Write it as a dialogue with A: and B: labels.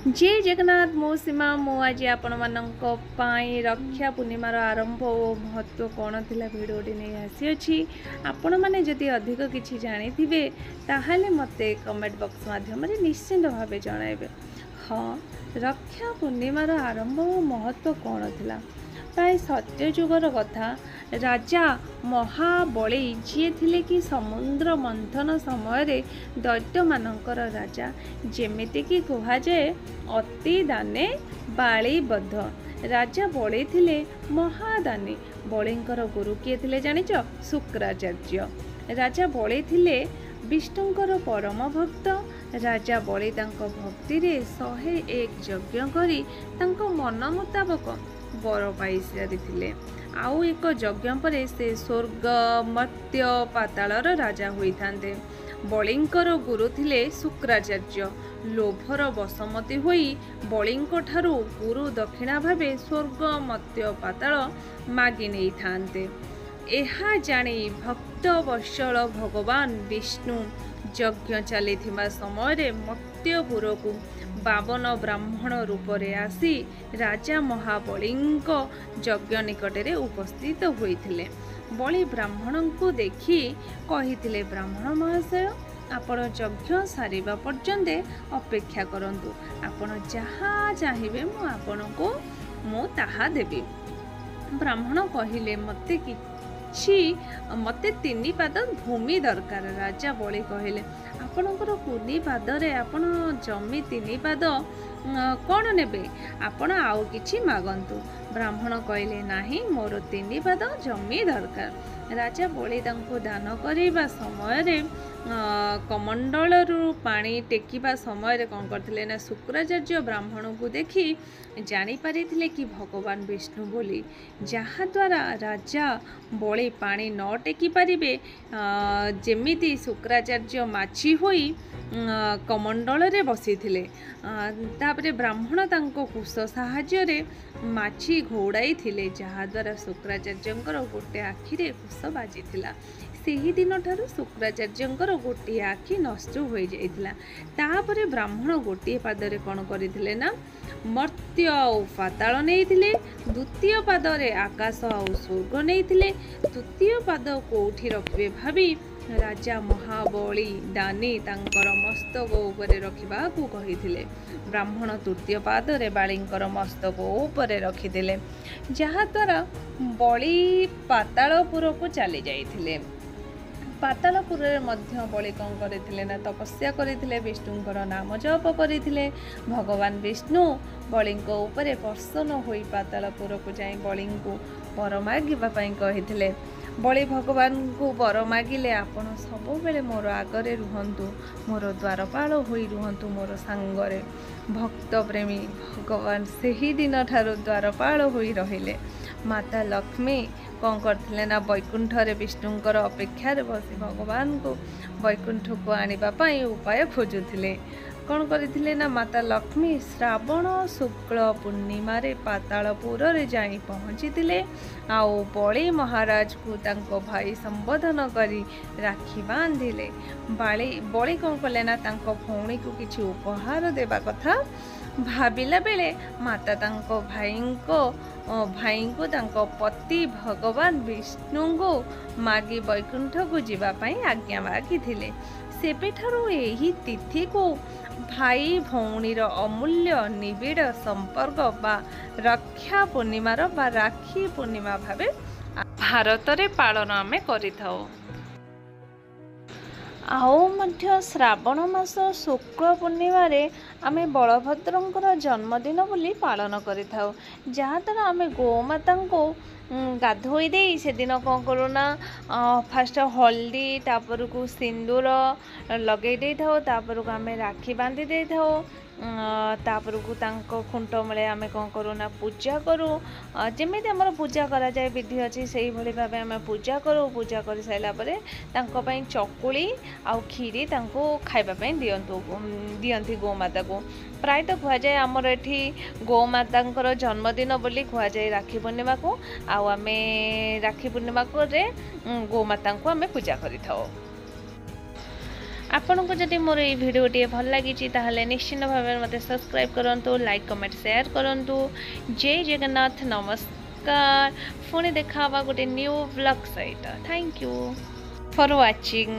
A: जय जगन्नाथ मो सीमा मु आज आपण मानक रक्षा पूर्णिमार आरंभ और महत्व कौन थिला भिडियोटी नहीं आसी अछि। आपण माने जदि अधिक किछि जानि थिबे ताहाले मते कमेंट बॉक्स माध्यम रे निश्चित भावे जणाइबे। हाँ, रक्षा पूर्णिमार आरंभ और महत्व कौन थिला प्राय सत्यजुगर कथा। राजा महाबली जी थिले कि समुद्र मंथन समय दैत्य मानकर राजा जेमिति कि कहा जाए अति दाने बालीबद्ध। राजा बली थिले महादानी। बलिंकर गुरु किए थिले जानिच? शुक्राचार्य। राजा बली थिले विष्णुंकर परम भक्त। राजा बली तांको भक्ति रे 101 यज्ञ करी तांको मन मुताबक बर पाई सारी। आउ एक यज्ञ पर से स्वर्ग मर्त्य पातालर राजा होइथांते। बलिंकर गुरु थिले शुक्राचार्य। लोभर बसमती होई बलिंक ठारू गुरु दक्षिणा भावे स्वर्ग मर्त्य पाताल मागी नहीं थांते। एहा जानी भक्त वत्सल भगवान विष्णु यज्ञ चली समय मर्त्यपुर को 52 ब्राह्मण रूप रे आसी राजा महाबलींक यज्ञ निकटरे उपस्थित होइथिले। बली ब्राह्मण को देखी कहिथिले, ब्राह्मण महाशय आपण यज्ञ सारिबा पर्यंत अपेक्षा करंतु। आपण जहाँ चाहिए मु आपनको मु ताहा देबी। ब्राह्मण कहिले, मते 3 पाद भूमि दरकार। राजा बली कहिले, आपणकर 3 पादरे आपण जमी 3 पाद कौन नेबे? आपण आउ किछि मागंतु। ब्राह्मण कहिले, नाही मोर 3 पाद जमी दरकार। राजा बली तांको दान करिबा समय कमंडल पानी टेकिबा समय कौन करथिले ना, शुक्राचार्य ब्राह्मण को देखी जानी पारिथिले कि भगवान विष्णु बोली, जहा द्वारा राजा बली पानी न टेकी पारिबे। जेमिति शुक्राचार्य माछी होई कमंडल रे बसी थिले। तापरे ब्राह्मण तांको कुश साहाय्य रे माछी घोड़ाई थिले, जहा द्वारा शुक्राचार्यंकर गोटे आखि रे कुश बाजी थिला। सेही दिन ठारू शुक्राचार्यंकर गोटे आखि नष्ट हो जाइथिला। तापरे ब्राह्मण गोटे पादरे कौन करथिले ना, मर्त्य और पाताल नैथिले। द्वितीय पादरे आकाश और स्वर्ग नैथिले। तृतीय पाद कोठी रखिबे भाभी राजा महाबली दानी तांकर मस्तक उपरे रखिबा को कहिथिले। ब्राह्मण तृतीय पादरे बालींकर मस्तक उपरे रखिथिले, जहा द्वारा बली पातालपुर को चली जाइथिले। पातालपुर मध्य बली कौन करथिले ना, तपस्या करथिले, विष्णुंकर नाम जप करथिले। भगवान विष्णु बलिंक उपरे प्रसन्न होई पातालपुर को जाई बलिंको वर मागिबा पई कहिथिले। बली भगवान को वर मागिले, आपण सब बेले मोर आगरे रुहंतु, मोर द्वारपाल होई रुहंतु मोर सांगरे। भक्त प्रेमी भगवान सेही दिन ठारू द्वारपाल होई रहिले। माता लक्ष्मी कौन करथिले ना, वैकुंठ रे विष्णुंकर अपेक्षा रे बसी भगवान को वैकुंठ को आनिबा पई उपाय खोजुथिले। कौन करथिले ना, माता लक्ष्मी श्रावण शुक्ल पूर्णिमा रे पातालपुर रे जाई पहुंचीथिले। आउ बली महाराज को तांको भाई संबोधन करी राखी बांधिले। बली कौन कले ना, तांको भौणी को किछि उपहार देबा कथा भाबिला बेले माता तांको भाई को तांको पति भगवान विष्णु को मागी वैकुंठ को जीवा पई आज्ञा मागी थिले। सेबेठारु एही तिथि को भाई भौणीर अमूल्य निबिड़ संपर्क बा रक्षा पूर्णिमार बा राखी पूर्णिमा भावे भारत रे पालन आमे करिथाओ। आओ मध्य श्रावण मास शुक्ल पूर्णिमा रे आमे बलभद्रंकर जन्मदिन बोली पालन करिथाओ। जहाँ द्वारा आमे गोमाता को गाधोई दे से दिन कौन करूना, फास्ट हल्दी तापर को सिंदूर लगे दे थाओ, तापर को आमे राखी बांधी दे थाओ। तापर को तांको खुंट मले आमे कौन करूना पूजा करू। जेमिति हमर पूजा करा जाए विधि अछि सेही भली भाबे आमे पूजा करू। पूजा कर साइला परे तांको पई चकुली आउ खीरी तांको खाइबा पई दियंती गोमाता को। प्राय तो कह जाए आमर एठी गोमातांकर जन्मदिन बोली कह जाए राखी पूर्णिमा को। आउ आमे राखी पूर्णिमा को रे गोमाता को आमे पूजा करिथाओ। आपनको जदि मोर ये भिडियोटी भल लगी ताहले निश्चित भाव में मत सब्सक्राइब करूँ, लाइक कमेंट शेयर करूँ। जय जगन्नाथ, नमस्कार। पुणी देखा गोटे न्यू ब्लॉग सहित। Thank you for watching.